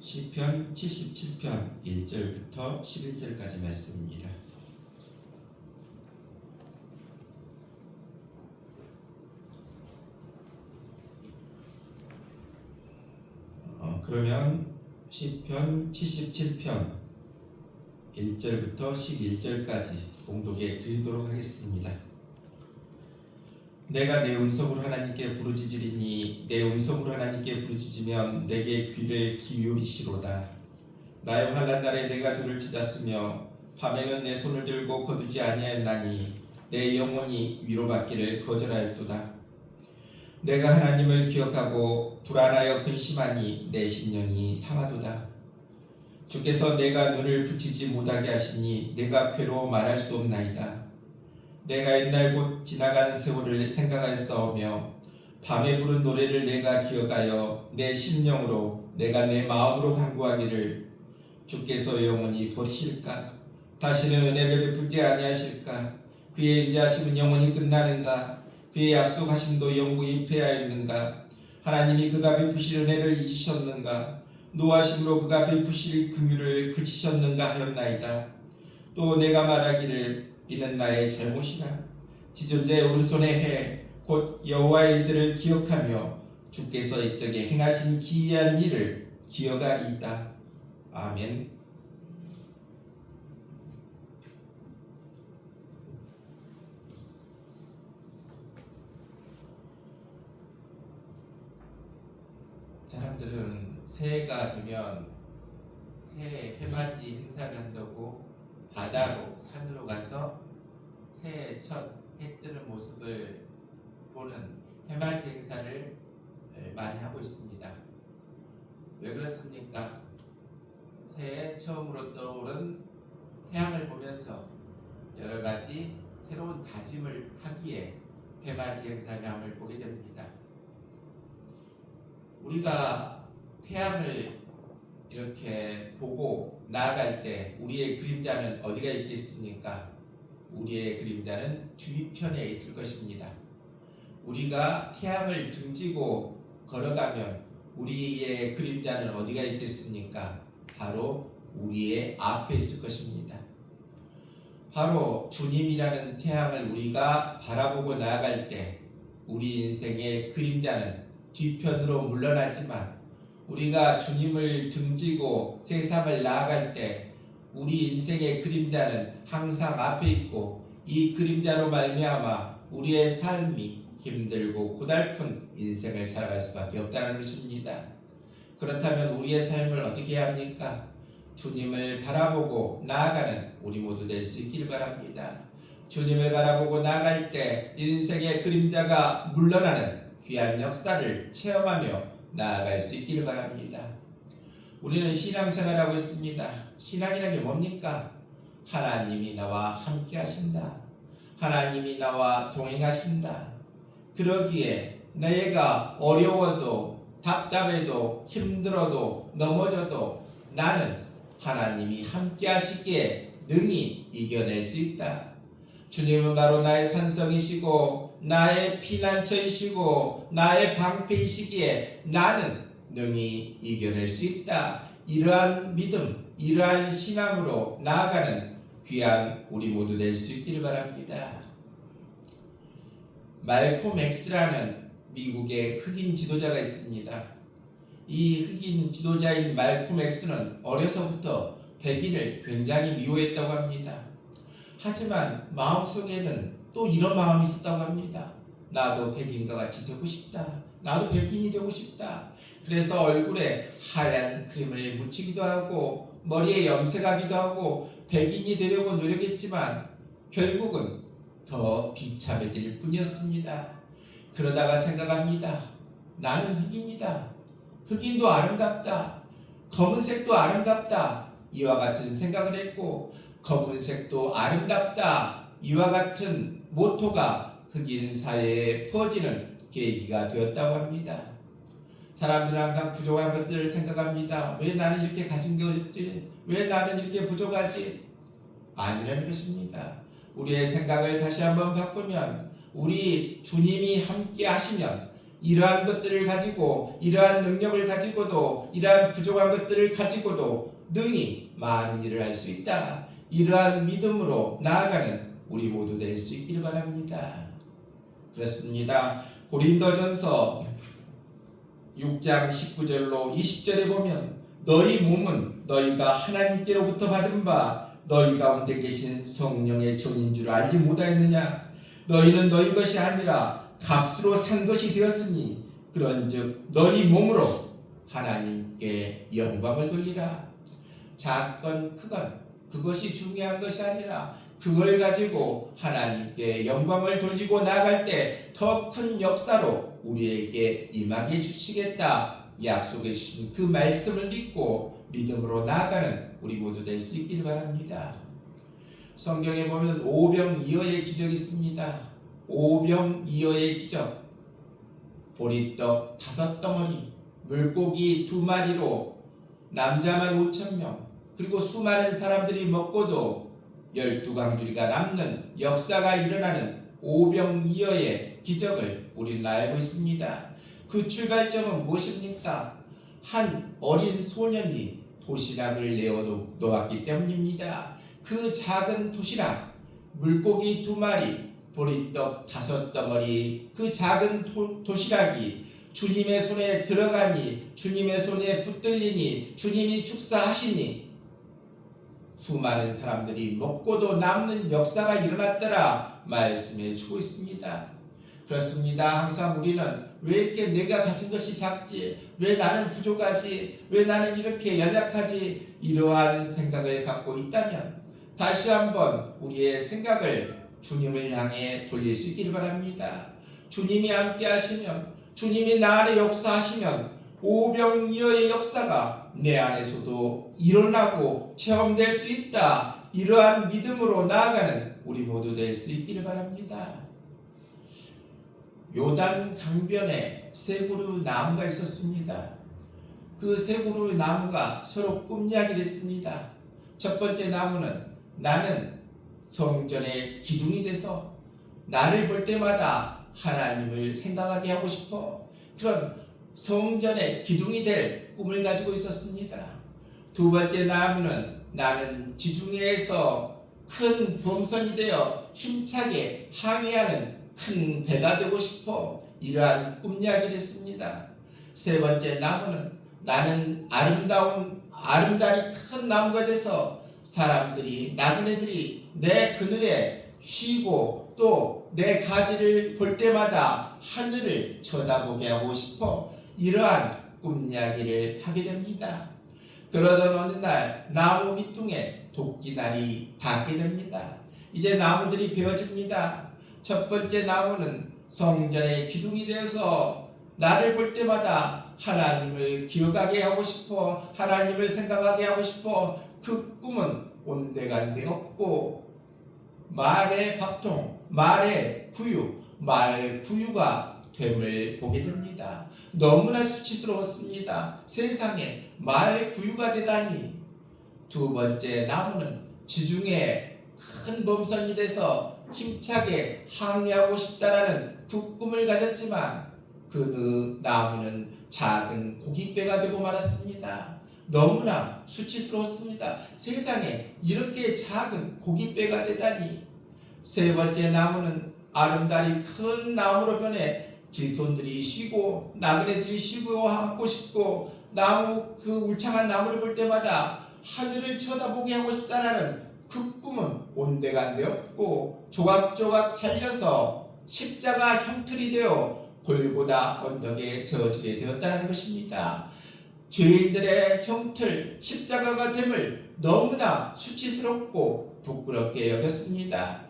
시편 77편 1절부터 11절까지 말씀입니다. 그러면 시편 77편 1절부터 11절까지 봉독해 드리도록 하겠습니다. 내가 내 음성으로 하나님께 부르짖으리니 내 음성으로 하나님께 부르짖으면 내게 귀를 기울이시로다. 나의 환난 날에 내가 주를 찾았으며 밤에는 내 손을 들고 거두지 아니하였나니 내 영혼이 위로받기를 거절하였도다. 내가 하나님을 기억하고 불안하여 근심하니 내 심령이 상하도다. 주께서 내가 눈을 붙이지 못하게 하시니 내가 괴로워 말할 수 없나이다. 내가 옛날 곧 지나간 세월을 생각하였사오며 밤에 부른 노래를 내가 기억하여 내 심령으로 내가 내 마음으로 간구하기를 주께서 영원히 버리실까? 다시는 은혜를 베풀지 아니하실까? 그의 인자하심은 영원히 끝나는가? 그의 약속하심도 영구히 패하였는가? 하나님이 그가 베푸실 은혜를 잊으셨는가? 노하심으로 그가 베푸실 긍휼을 그치셨는가 하였나이다. 또 내가 말하기를 이는 나의 잘못이라. 지존자의 오른손의 해 곧 여호와의 일들을 기억하며 주께서 이적에 행하신 기이한 일을 기억하리이다. 아멘. 사람들은 새해가 되면 새해 해맞이 행사를 한다고 바다로 산으로 가서 새해 첫 해 뜨는 모습을 보는 해맞이 행사를 많이 하고 있습니다. 왜 그렇습니까? 새해 처음으로 떠오른 태양을 보면서 여러 가지 새로운 다짐을 하기에 해맞이 행사장을 보게 됩니다. 우리가 태양을 이렇게 보고 나아갈 때 우리의 그림자는 어디가 있겠습니까? 우리의 그림자는 뒤편에 있을 것입니다. 우리가 태양을 등지고 걸어가면 우리의 그림자는 어디가 있겠습니까? 바로 우리의 앞에 있을 것입니다. 바로 주님이라는 태양을 우리가 바라보고 나아갈 때 우리 인생의 그림자는 뒤편으로 물러나지만 우리가 주님을 등지고 세상을 나아갈 때 우리 인생의 그림자는 항상 앞에 있고 이 그림자로 말미암아 우리의 삶이 힘들고 고달픈 인생을 살아갈 수밖에 없다는 것입니다. 그렇다면 우리의 삶을 어떻게 해야 합니까? 주님을 바라보고 나아가는 우리 모두 될 수 있길 바랍니다. 주님을 바라보고 나아갈 때 인생의 그림자가 물러나는 귀한 역사를 체험하며 나아갈 수 있기를 바랍니다. 우리는 신앙생활하고 있습니다. 신앙이라는 게 뭡니까? 하나님이 나와 함께 하신다. 하나님이 나와 동행하신다. 그러기에 내가 어려워도 답답해도 힘들어도 넘어져도 나는 하나님이 함께 하시기에 능히 이겨낼 수 있다. 주님은 바로 나의 산성이시고 나의 피난처이시고 나의 방패이시기에 나는 능히 이겨낼 수 있다. 이러한 믿음, 이러한 신앙으로 나아가는 귀한 우리 모두 될 수 있기를 바랍니다. 말콤 X라는 미국의 흑인 지도자가 있습니다. 이 흑인 지도자인 말콤 X는 어려서부터 백인을 굉장히 미워했다고 합니다. 하지만 마음속에는 또 이런 마음이 있었다고 합니다. 나도 백인과 같이 되고 싶다. 나도 백인이 되고 싶다. 그래서 얼굴에 하얀 크림을 묻히기도 하고 머리에 염색하기도 하고 백인이 되려고 노력했지만 결국은 더 비참해질 뿐이었습니다. 그러다가 생각합니다. 나는 흑인이다. 흑인도 아름답다. 검은색도 아름답다. 이와 같은 생각을 했고 검은색도 아름답다. 이와 같은 모토가 흑인 사회에 퍼지는 계기가 되었다고 합니다. 사람들은 항상 부족한 것들을 생각합니다. 왜 나는 이렇게 가진 게 없지? 왜 나는 이렇게 부족하지? 아니라는 것입니다. 우리의 생각을 다시 한번 바꾸면 우리 주님이 함께 하시면 이러한 것들을 가지고, 이러한 능력을 가지고도, 이러한 부족한 것들을 가지고도 능히 많은 일을 할 수 있다. 이러한 믿음으로 나아가는 우리 모두 될 수 있기를 바랍니다. 그렇습니다. 고린도전서 6장 19절로 20절에 보면 너희 몸은 너희가 하나님께로부터 받은 바 너희 가운데 계신 성령의 전인 줄 알지 못하였느냐? 너희는 너희 것이 아니라 값으로 산 것이 되었으니 그런즉 너희 몸으로 하나님께 영광을 돌리라. 작건 크건 그것이 중요한 것이 아니라 그걸 가지고 하나님께 영광을 돌리고 나아갈 때 더 큰 역사로 우리에게 임하게 주시겠다 약속해 주신 그 말씀을 믿고 믿음으로 나아가는 우리 모두 될 수 있기를 바랍니다. 성경에 보면 오병이어의 기적이 있습니다. 오병이어의 기적. 보리떡 5덩어리, 물고기 2마리로 남자만 5,000명, 그리고 수많은 사람들이 먹고도 12강줄이가 남는 역사가 일어나는 오병이어의 기적을 우리는 알고 있습니다. 그 출발점은 무엇입니까? 한 어린 소년이 도시락을 내어놓았기 때문입니다. 그 작은 도시락, 물고기 2마리, 보리떡 5덩어리, 그 작은 도시락이 주님의 손에 들어가니, 주님의 손에 붙들리니, 주님이 축사하시니 수많은 사람들이 먹고도 남는 역사가 일어났더라 말씀해 주고 있습니다. 그렇습니다. 항상 우리는 왜 이렇게 내가 가진 것이 작지? 왜 나는 부족하지? 왜 나는 이렇게 연약하지? 이러한 생각을 갖고 있다면 다시 한번 우리의 생각을 주님을 향해 돌릴 수 있기를 바랍니다. 주님이 함께 하시면, 주님이 나 안에 역사하시면 오병이어의 역사가 내 안에서도 일어나고 체험될 수 있다. 이러한 믿음으로 나아가는 우리 모두 될 수 있기를 바랍니다. 요단 강변에 3그루 나무가 있었습니다. 그 3그루 나무가 서로 꿈이야기를 했습니다. 첫 번째 나무는 나는 성전의 기둥이 돼서 나를 볼 때마다 하나님을 생각하게 하고 싶어. 그런 성전의 기둥이 될 꿈을 가지고 있었습니다. 두 번째 나무는 나는 지중해에서 큰 범선이 되어 힘차게 항해하는 큰 배가 되고 싶어. 이러한 꿈 이야기를 했습니다. 세 번째 나무는 나는 아름다리 큰 나무가 돼서 사람들이, 나그네들이 내 그늘에 쉬고 또 내 가지를 볼 때마다 하늘을 쳐다보게 하고 싶어. 이러한 꿈 이야기를 하게 됩니다. 그러던 어느 날 나무 밑둥에 도끼날이 닿게 됩니다. 이제 나무들이 베어집니다. 첫 번째 나무는 성전의 기둥이 되어서 나를 볼 때마다 하나님을 기억하게 하고 싶어, 하나님을 생각하게 하고 싶어. 그 꿈은 온데간데 없고 말의 밥통, 말의 구유가 됨을 보게 됩니다. 너무나 수치스러웠습니다. 세상에 말 구유가 되다니. 두 번째 나무는 지중해 큰 범선이 돼서 힘차게 항해하고 싶다라는 그 꿈을 가졌지만 그 나무는 작은 고깃배가 되고 말았습니다. 너무나 수치스러웠습니다. 세상에 이렇게 작은 고깃배가 되다니. 세 번째 나무는 아름다리 큰 나무로 변해 길손들이 쉬고 나그네들이 쉬고 하고 싶고 나무 그 울창한 나무를 볼 때마다 하늘을 쳐다보게 하고 싶다라는 그 꿈은 온데간데 없고 조각조각 잘려서 십자가 형틀이 되어 골고다 언덕에 세워지게 되었다는 것입니다. 죄인들의 형틀 십자가가 됨을 너무나 수치스럽고 부끄럽게 여겼습니다.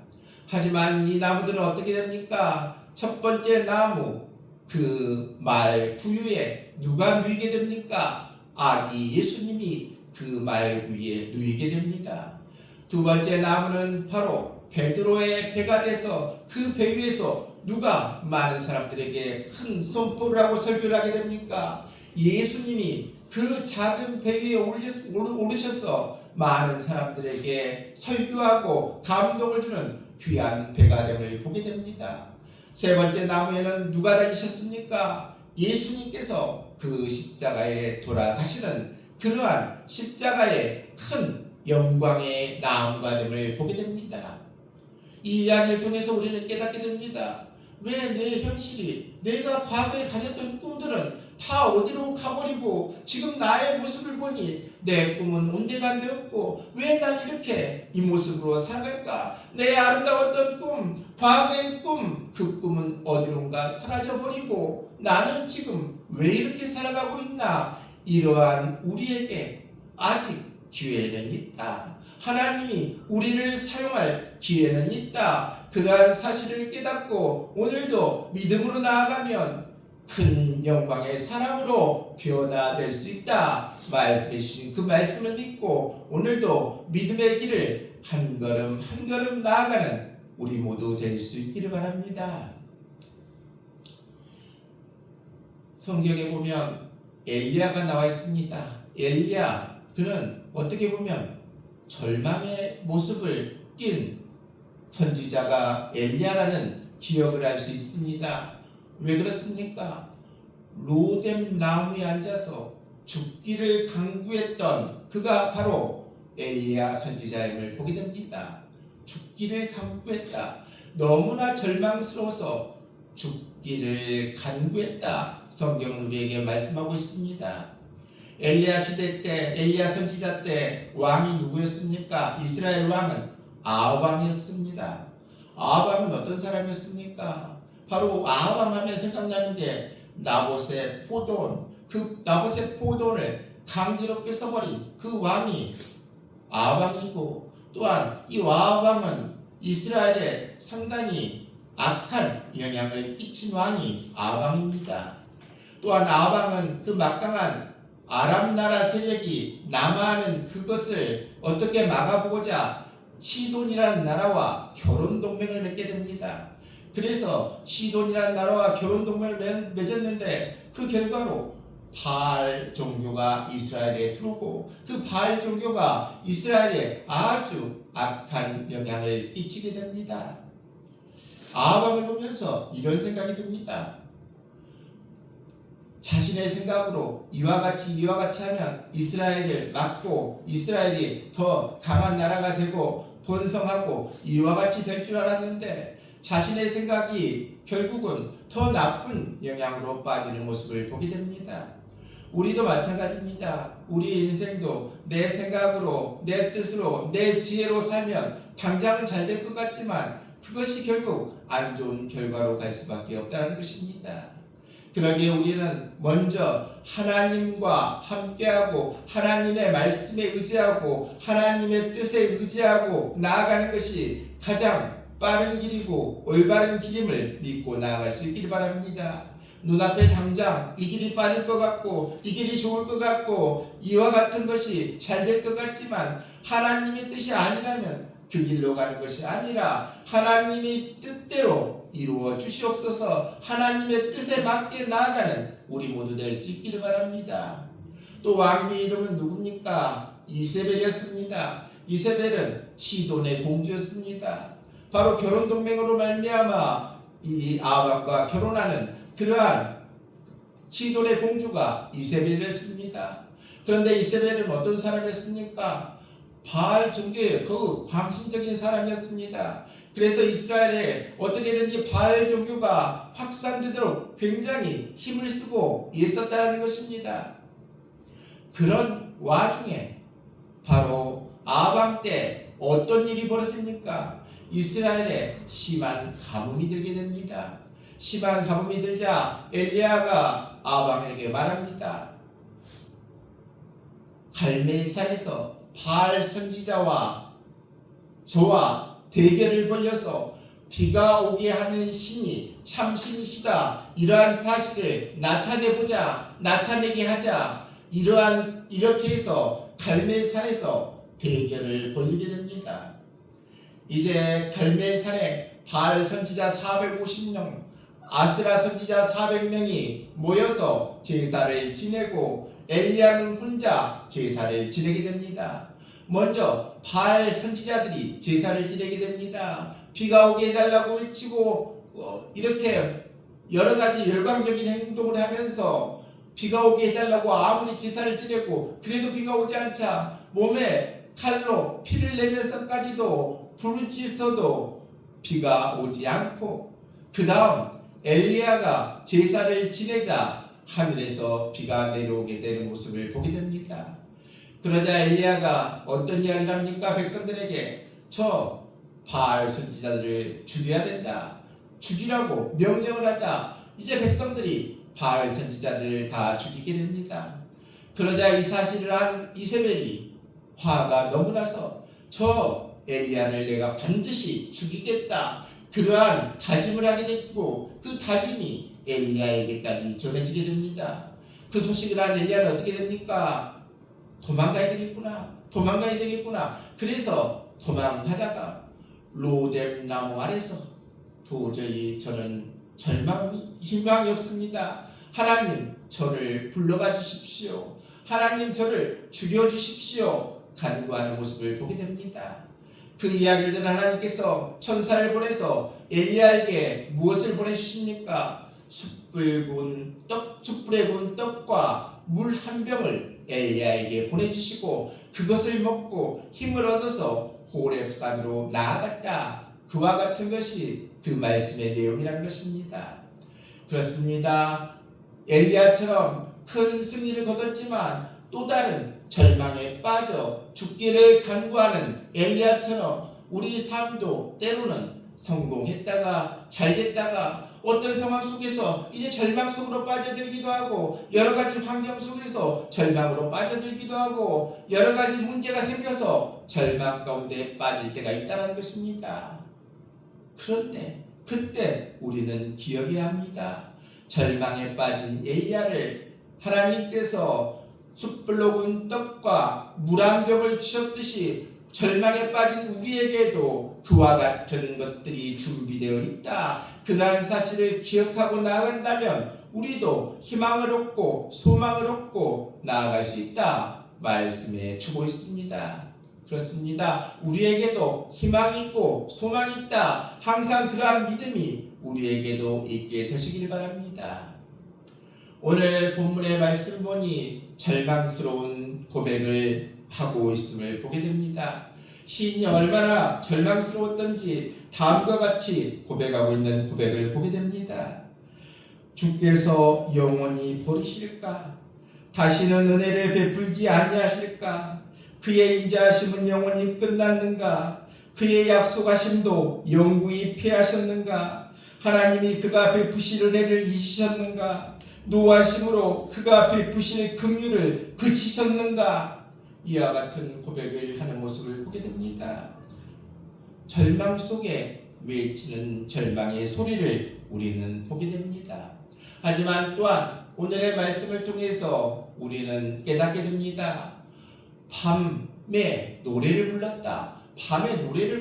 하지만 이 나무들은 어떻게 됩니까? 첫 번째 나무 그 말 구유에 누가 누이게 됩니까? 아기 예수님이 그 말 구유에 누이게 됩니다. 두 번째 나무는 바로 베드로의 배가 돼서 그 배 위에서 누가 많은 사람들에게 큰 선포를 하고 설교를 하게 됩니까? 예수님이 그 작은 배 위에 오르셔서 많은 사람들에게 설교하고 감동을 주는 귀한 배가 됨을 보게 됩니다. 세 번째 나무에는 누가 달리셨습니까? 예수님께서 그 십자가에 돌아가시는 그러한 십자가의 큰 영광의 나음과 됨을 보게 됩니다. 이 이야기를 통해서 우리는 깨닫게 됩니다. 왜 내 현실이, 내가 과거에 가졌던 꿈들은 다 어디로 가버리고 지금 나의 모습을 보니 내 꿈은 온데간데 없고 왜 난 이렇게 이 모습으로 살아갈까? 내 아름다웠던 꿈, 과거의 꿈, 그 꿈은 어디론가 사라져버리고 나는 지금 왜 이렇게 살아가고 있나? 이러한 우리에게 아직 기회는 있다. 하나님이 우리를 사용할 기회는 있다. 그러한 사실을 깨닫고 오늘도 믿음으로 나아가면 큰 영광의 사람으로 변화될 수 있다. 말씀해 주신 그 말씀을 믿고 오늘도 믿음의 길을 한 걸음 한 걸음 나아가는 우리 모두 될 수 있기를 바랍니다. 성경에 보면 엘리야가 나와 있습니다. 엘리야, 그는 어떻게 보면 절망의 모습을 띈 선지자가 엘리야라는 기억을 할 수 있습니다. 왜 그렇습니까? 로뎀 나무에 앉아서 죽기를 강구했던 그가 바로 엘리야 선지자임을 보게 됩니다. 죽기를 강구했다. 너무나 절망스러워서 죽기를 간구했다. 성경은 우리에게 말씀하고 있습니다. 엘리야 시대 때, 엘리야 선지자 때 왕이 누구였습니까? 이스라엘 왕은 아합 왕이었습니다. 아합 왕은 어떤 사람이었습니까? 바로 아합 왕 하면 생각나는데 나봇의 포도원, 그 나봇의 포도원을 강제롭게 써버린 그 왕이 아합 왕이고, 또한 이 아합 왕은 이스라엘에 상당히 악한 영향을 끼친 왕이 아합 왕입니다. 또한 아합 왕은 그 막강한 아람 나라 세력이 남하하는 그것을 어떻게 막아보고자 시돈이라는 나라와 결혼 동맹을 맺게 됩니다. 그래서 시돈이라는 나라와 결혼 동맹을 맺었는데 그 결과로 바알 종교가 이스라엘에 들어오고 그 바알 종교가 이스라엘에 아주 악한 영향을 끼치게 됩니다. 아합왕을 보면서 이런 생각이 듭니다. 자신의 생각으로 이와 같이 하면 이스라엘을 막고 이스라엘이 더 강한 나라가 되고 번성하고 이와 같이 될 줄 알았는데 자신의 생각이 결국은 더 나쁜 영향으로 빠지는 모습을 보게 됩니다. 우리도 마찬가지입니다. 우리 인생도 내 생각으로, 내 뜻으로, 내 지혜로 살면 당장은 잘 될 것 같지만 그것이 결국 안 좋은 결과로 갈 수밖에 없다는 것입니다. 그러기에 우리는 먼저 하나님과 함께하고 하나님의 말씀에 의지하고 하나님의 뜻에 의지하고 나아가는 것이 가장 빠른 길이고 올바른 길임을 믿고 나아갈 수 있기를 바랍니다. 눈앞에 당장 이 길이 빠를 것 같고 이 길이 좋을 것 같고 이와 같은 것이 잘 될 것 같지만 하나님의 뜻이 아니라면 그 길로 가는 것이 아니라 하나님이 뜻대로 이루어 주시옵소서. 하나님의 뜻에 맞게 나아가는 우리 모두 될 수 있기를 바랍니다. 또 왕비의 이름은 누굽니까? 이세벨이었습니다. 이세벨은 시돈의 공주였습니다. 바로 결혼 동맹으로 말미암아 이 아합과 결혼하는 그러한 시돈의 공주가 이세벨이었습니다. 그런데 이세벨은 어떤 사람이었습니까? 바알 종교의 그 광신적인 사람이었습니다. 그래서 이스라엘에 어떻게든지 바알 종교가 확산되도록 굉장히 힘을 쓰고 있었다는 것입니다. 그런 와중에 바로 아합 때 어떤 일이 벌어집니까? 이스라엘에 심한 가뭄이 들게 됩니다. 심한 가뭄이 들자 엘리야가 아합에게 말합니다. 갈멜산에서 바알 선지자와 저와 대결을 벌여서 비가 오게 하는 신이 참신이시다. 이러한 사실을 나타내게 하자. 이렇게 해서 갈멜산에서 대결을 벌이게 됩니다. 이제 갈멜산에 바알 선지자 450명, 아스라 선지자 400명이 모여서 제사를 지내고 엘리야는 혼자 제사를 지내게 됩니다. 먼저 바알 선지자들이 제사를 지내게 됩니다. 비가 오게 해달라고 외치고 이렇게 여러 가지 열광적인 행동을 하면서 비가 오게 해달라고 아무리 제사를 지내고 그래도 비가 오지 않자 몸에 칼로 피를 내면서까지도 부르짖어도 비가 오지 않고, 그 다음 엘리야가 제사를 지내자 하늘에서 비가 내려오게 되는 모습을 보게 됩니다. 그러자 엘리야가 어떤 이야기를 합니까? 백성들에게 저 바알 선지자들을 죽여야 된다, 죽이라고 명령을 하자 이제 백성들이 바알 선지자들을 다 죽이게 됩니다. 그러자 이 사실을 한 이세벨이 화가 너무 나서 저 엘리야를 내가 반드시 죽이겠다, 그러한 다짐을 하게 됐고 그 다짐이 엘리야에게까지 전해지게 됩니다. 그 소식을 한 엘리야는 어떻게 됩니까? 도망가야 되겠구나. 그래서 도망하다가 로뎀 나무 아래서 도저히 저는 희망이 없습니다. 하나님 저를 불러가 주십시오. 하나님 저를 죽여주십시오. 간구하는 모습을 보게 됩니다. 그 이야기를 들은 하나님께서 천사를 보내서 엘리야에게 무엇을 보내주십니까? 숯불에 구운 떡과 물 한 병을 엘리야에게 보내주시고 그것을 먹고 힘을 얻어서 호렙산으로 나아갔다. 그와 같은 것이 그 말씀의 내용이라는 것입니다. 그렇습니다. 엘리야처럼 큰 승리를 거뒀지만 또 다른 절망에 빠져 죽기를 간구하는 엘리야처럼 우리 삶도 때로는 성공했다가 잘됐다가 어떤 상황 속에서 이제 절망 속으로 빠져들기도 하고 여러 가지 환경 속에서 절망으로 빠져들기도 하고 여러 가지 문제가 생겨서 절망 가운데 빠질 때가 있다는 것입니다. 그런데 그때 우리는 기억해야 합니다. 절망에 빠진 엘리야를 하나님께서 숯불로 구운 떡과 물 한 병을 주셨듯이 절망에 빠진 우리에게도 그와 같은 것들이 준비되어 있다. 그러한 사실을 기억하고 나아간다면 우리도 희망을 얻고 소망을 얻고 나아갈 수 있다 말씀해 주고 있습니다. 그렇습니다. 우리에게도 희망이 있고 소망이 있다. 항상 그러한 믿음이 우리에게도 있게 되시길 바랍니다. 오늘 본문의 말씀을 보니 절망스러운 고백을 하고 있음을 보게 됩니다. 시인이 얼마나 절망스러웠던지 다음과 같이 고백하고 있는 고백을 보게 됩니다. 주께서 영원히 버리실까? 다시는 은혜를 베풀지 아니하실까? 그의 인자하심은 영원히 끝났는가? 그의 약속하심도 영구히 패하셨는가? 하나님이 그가 베푸실 은혜를 잊으셨는가? 노하심으로 그가 베푸실 긍휼을 그치셨는가? 이와 같은 고백을 하는 모습을 보게 됩니다. 절망 속에 외치는 절망의 소리를 우리는 보게 됩니다. 하지만 또한 오늘의 말씀을 통해서 우리는 깨닫게 됩니다. 밤에 노래를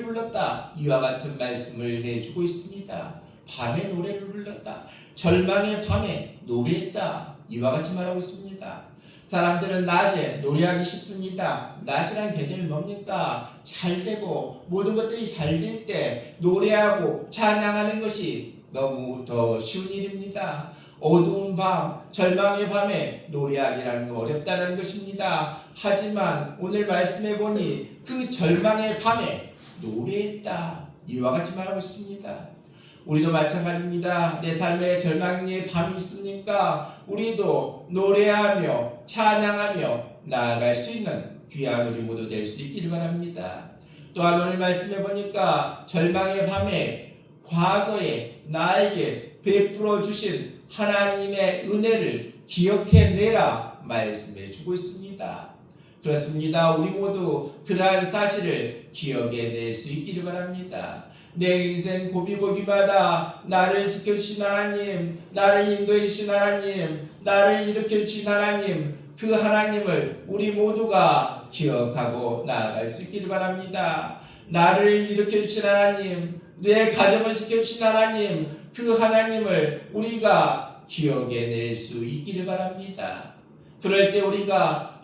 불렀다. 이와 같은 말씀을 해주고 있습니다. 밤에 노래를 불렀다. 절망의 밤에 노래했다. 이와 같이 말하고 있습니다. 사람들은 낮에 노래하기 쉽습니다. 낮이란 개념이 뭡니까? 잘되고 모든 것들이 잘 될 때 노래하고 찬양하는 것이 너무 더 쉬운 일입니다. 어두운 밤, 절망의 밤에 노래하기라는 건 어렵다는 것입니다. 하지만 오늘 말씀해 보니 그 절망의 밤에 노래했다. 이와 같이 말하고 있습니다. 우리도 마찬가지입니다. 내 삶에 절망의 밤이 있으니까 우리도 노래하며 찬양하며 나아갈 수 있는 귀한 우리 모두 될 수 있기를 바랍니다. 또한 오늘 말씀해 보니까 절망의 밤에 과거에 나에게 베풀어 주신 하나님의 은혜를 기억해내라 말씀해 주고 있습니다. 그렇습니다. 우리 모두 그러한 사실을 기억해낼 수 있기를 바랍니다. 내 인생 고비고비마다 나를 지켜주신 하나님, 나를 인도해주신 하나님, 나를 일으켜주신 하나님, 그 하나님을 우리 모두가 기억하고 나아갈 수 있기를 바랍니다. 나를 일으켜주신 하나님, 내 가정을 지켜주신 하나님, 그 하나님을 우리가 기억해낼 수 있기를 바랍니다. 그럴 때 우리가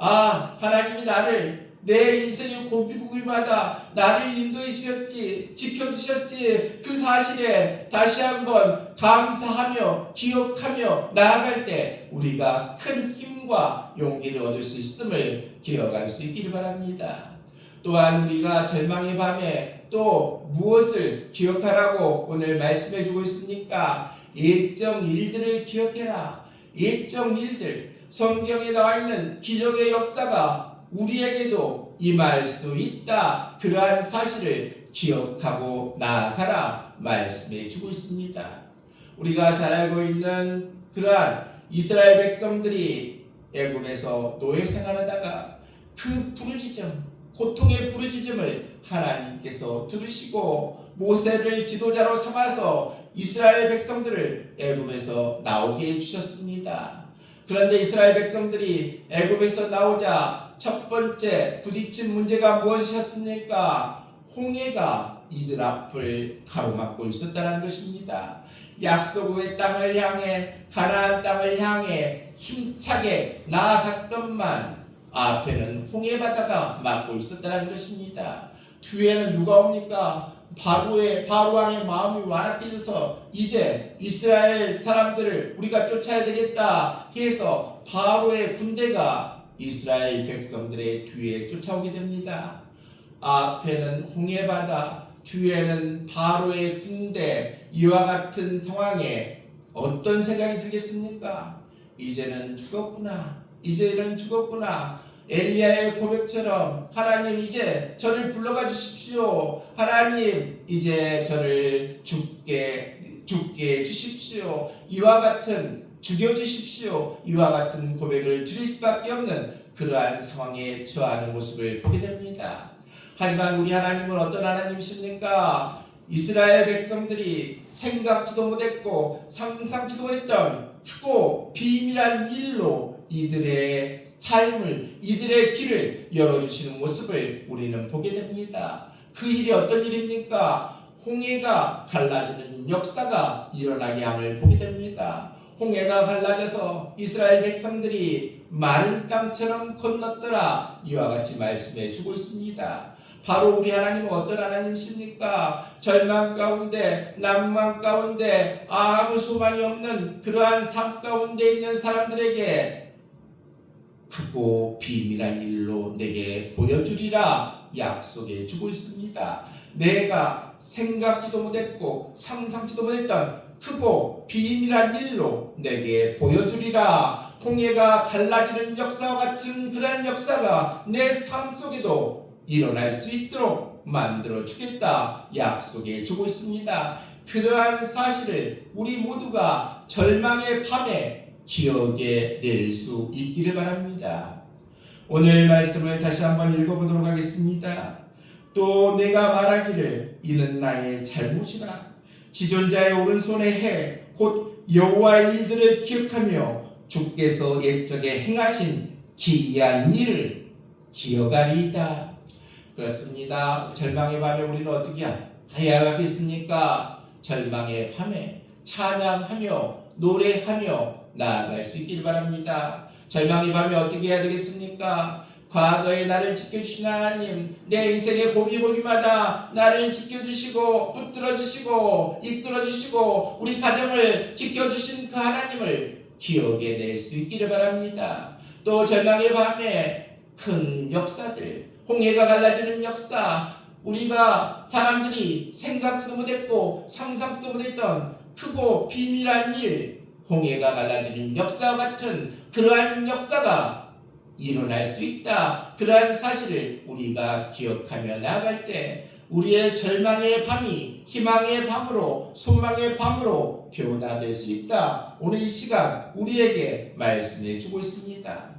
하나님이 나를 내 인생의 고비고비마다 나를 인도해 주셨지, 지켜주셨지. 그 사실에 다시 한번 감사하며 기억하며 나아갈 때 우리가 큰 힘과 용기를 얻을 수 있음을 기억할 수 있기를 바랍니다. 또한 우리가 절망의 밤에 또 무엇을 기억하라고 오늘 말씀해 주고 있습니까? 옛적 일들을 기억해라. 옛적 일들, 성경에 나와 있는 기적의 역사가 우리에게도 임할 수 있다. 그러한 사실을 기억하고 나아가라 말씀해 주고 있습니다. 우리가 잘 알고 있는 그러한 이스라엘 백성들이 애굽에서 노예 생활하다가 그 부르짖음, 고통의 부르짖음을 하나님께서 들으시고 모세를 지도자로 삼아서 이스라엘 백성들을 애굽에서 나오게 해주셨습니다. 그런데 이스라엘 백성들이 애굽에서 나오자 첫 번째 부딪힌 문제가 무엇이었습니까? 홍해가 이들 앞을 가로막고 있었다는 것입니다. 약속의 땅을 향해, 가나안 땅을 향해 힘차게 나아갔건만 앞에는 홍해 바다가 막고 있었다는 것입니다. 뒤에는 누가 옵니까? 바로 왕의 마음이 완악해져서 이제 이스라엘 사람들을 우리가 쫓아야 되겠다 해서 바로의 군대가 이스라엘 백성들의 뒤에 쫓아오게 됩니다. 앞에는 홍해 바다, 뒤에는 바로의 군대. 이와 같은 상황에 어떤 생각이 들겠습니까? 이제는 죽었구나. 이제는 죽었구나. 엘리야의 고백처럼 하나님 이제 저를 불러가 주십시오. 하나님 이제 저를 죽게 해주십시오. 이와 같은 죽여주십시오. 이와 같은 고백을 드릴 수밖에 없는 그러한 상황에 처하는 모습을 보게 됩니다. 하지만 우리 하나님은 어떤 하나님이십니까? 이스라엘 백성들이 생각지도 못했고 상상치도 못했던 크고 비밀한 일로 이들의 삶을, 이들의 길을 열어주시는 모습을 우리는 보게 됩니다. 그 일이 어떤 일입니까? 홍해가 갈라지는 역사가 일어나게 함을 보게 됩니다. 홍해가 갈라져서 이스라엘 백성들이 마른 땅처럼 건넜더라. 이와 같이 말씀해 주고 있습니다. 바로 우리 하나님은 어떤 하나님이십니까? 절망 가운데, 낭만 가운데, 아무 소망이 없는 그러한 삶 가운데 있는 사람들에게 크고 비밀한 일로 내게 보여주리라 약속해 주고 있습니다. 내가 생각지도 못했고 상상지도 못했던 크고 비밀한 일로 내게 보여주리라. 홍해가 갈라지는 역사와 같은 그러한 역사가 내 삶 속에도 일어날 수 있도록 만들어 주겠다 약속해 주고 있습니다. 그러한 사실을 우리 모두가 절망의 밤에 기억에 낼 수 있기를 바랍니다. 오늘 말씀을 다시 한번 읽어보도록 하겠습니다. 또 내가 말하기를 이는 나의 잘못이라. 지존자의 오른손에 해 곧 여호와의 일들을 기억하며 주께서 옛적에 행하신 기이한 일을 기억하리이다. 그렇습니다. 절망의 밤에 우리는 어떻게 해야 하겠습니까? 절망의 밤에 찬양하며 노래하며 나아갈 수 있길 바랍니다. 절망의 밤에 어떻게 해야 되겠습니까? 과거에 나를 지켜주신 하나님, 내 인생의 고비고비마다 나를 지켜주시고 붙들어주시고 이끌어주시고 우리 가정을 지켜주신 그 하나님을 기억해 낼 수 있기를 바랍니다. 또 절망의 밤에 큰 역사들, 홍해가 갈라지는 역사, 우리가 사람들이 생각지도 못했고 상상지도 못했던 크고 비밀한 일, 홍해가 갈라지는 역사와 같은 그러한 역사가 일어날 수 있다. 그러한 사실을 우리가 기억하며 나아갈 때 우리의 절망의 밤이 희망의 밤으로 소망의 밤으로 변화될 수 있다. 오늘 이 시간 우리에게 말씀해 주고 있습니다.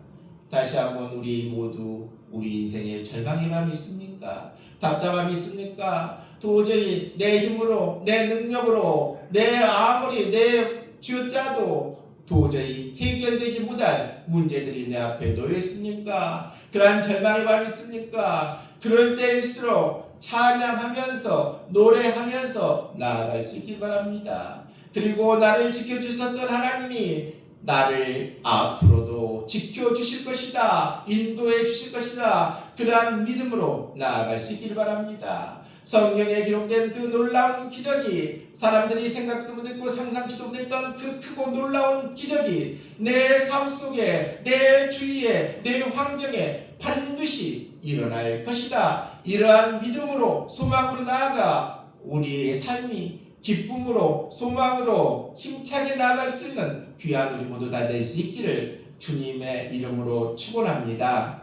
다시 한번 우리 모두 우리 인생에 절망의 밤이 있습니까? 답답함이 있습니까? 도저히 내 힘으로 내 능력으로 내 아무리 내 쥐어짜도 도저히 해결되지 못할 문제들이 내 앞에 놓여 있습니까? 그러한 절망의 밤이 있습니까? 그럴 때일수록 찬양하면서 노래하면서 나아갈 수 있길 바랍니다. 그리고 나를 지켜주셨던 하나님이 나를 앞으로도 또 지켜주실 것이다. 인도해 주실 것이다. 그러한 믿음으로 나아갈 수 있기를 바랍니다. 성경에 기록된 그 놀라운 기적이 사람들이 생각도 못했고 상상치도 못했던 그 크고 놀라운 기적이 내 삶 속에 내 주위에 내 환경에 반드시 일어날 것이다. 이러한 믿음으로 소망으로 나아가 우리의 삶이 기쁨으로 소망으로 힘차게 나아갈 수 있는 귀한 우리 모두 다 될 수 있기를 주님의 이름으로 축원합니다.